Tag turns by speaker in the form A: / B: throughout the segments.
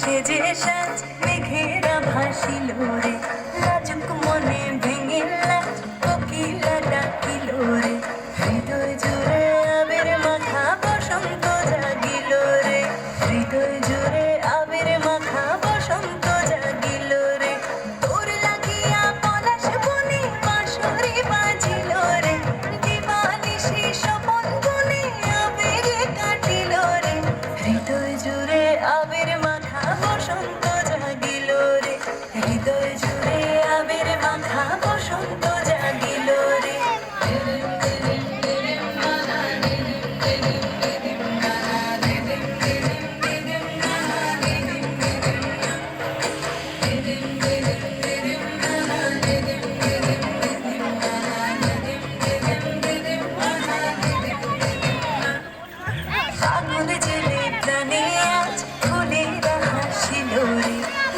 A: সেজে সাজ মেঘেরা ভাসিল রে, লাজুক মনে ভেঙে লাজ কোকিলা ডাকিল রে, হৃদয় জুড়ে আবির মাখা বসন্ত জাগিল রে, হৃদয় জুড়ে আবির মাখা বসন্ত জাগিল রে, তোর লাগিয়া পলাশ বনে বাঁশরি বাজিল রে, দিবানিশি স্বপন বনে আবেগে কাটিল রে, হৃদয় জুড়ে আবির মাখা বসন্ত জাগিল রে, হৃদয় জুড়ে আবির মাখা বসন্ত জাগিল রে। আগুন জেলে প্রাণে আজ ফুলেরা হাসিল রে,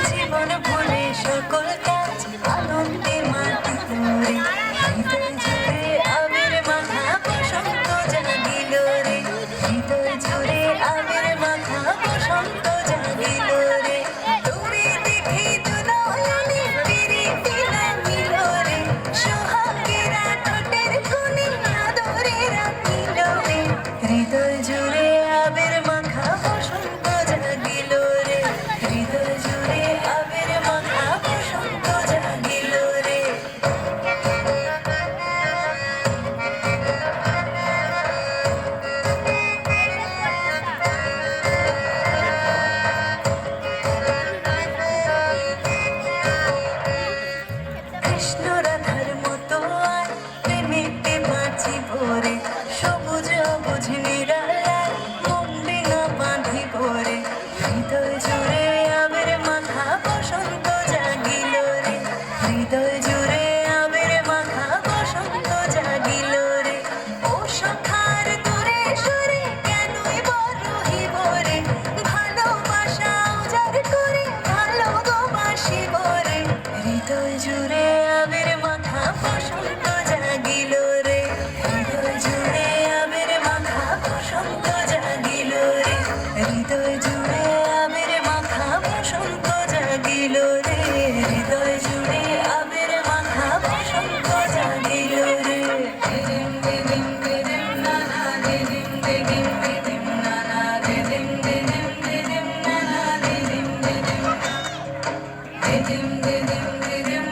A: জীবন ভুলে সকল কাজ আনন্দে মাতিল রে, হৃদয় জুড়ে আবির মাখা বসন্ত জাগিল রে, হৃদয় জুড়ে আবির মাখা বসন্ত জাগিল রে, তোরে দেখে দুনয়নে প্রীতি নামিল রে, সোহাগেরা ঠোঁটের কোণে আদরে রাখিল রে, হৃদয় জুড়ে আবির মাখা বসন্ত জাগিল রে, হৃদয় জুড়ে আবির মাখা বসন্ত জাগিল রে। কৃষ্ণ রাধার মতো আয় প্রেমেতে বাঁচিব রে, সবুজ অবুঝ নিরালায় মন বিনা বাঁধিব রে, হৃদয় জুড়ে আবির মাখা বসন্ত জাগিল রে, হৃদয় জুড়ে আবির মাখা বসন্ত জাগিল রে, ও সখার দূরে সরে কেনই বরহিব রে, ভালোবাসা উজাড় করে ভালো গো বাসিব রে, হৃদয় জুড়ে আবির মাখা বসন্ত জাগিল রে, হৃদয় জুড়ে আবির মাখা বসন্ত জাগিল রে, হৃদয় জুড়ে আবির মাখা বসন্ত জাগিল রে, হৃদয় জুড়ে আবির মাখা বসন্ত জাগিল রে। দিদিম দিদিম দিদিম নানা দিদিম দিদিম দিদিম নানা দিদিম দিদিম দিদিম নানা দিদিম দিদিম দিদিম দিদিম দিদিম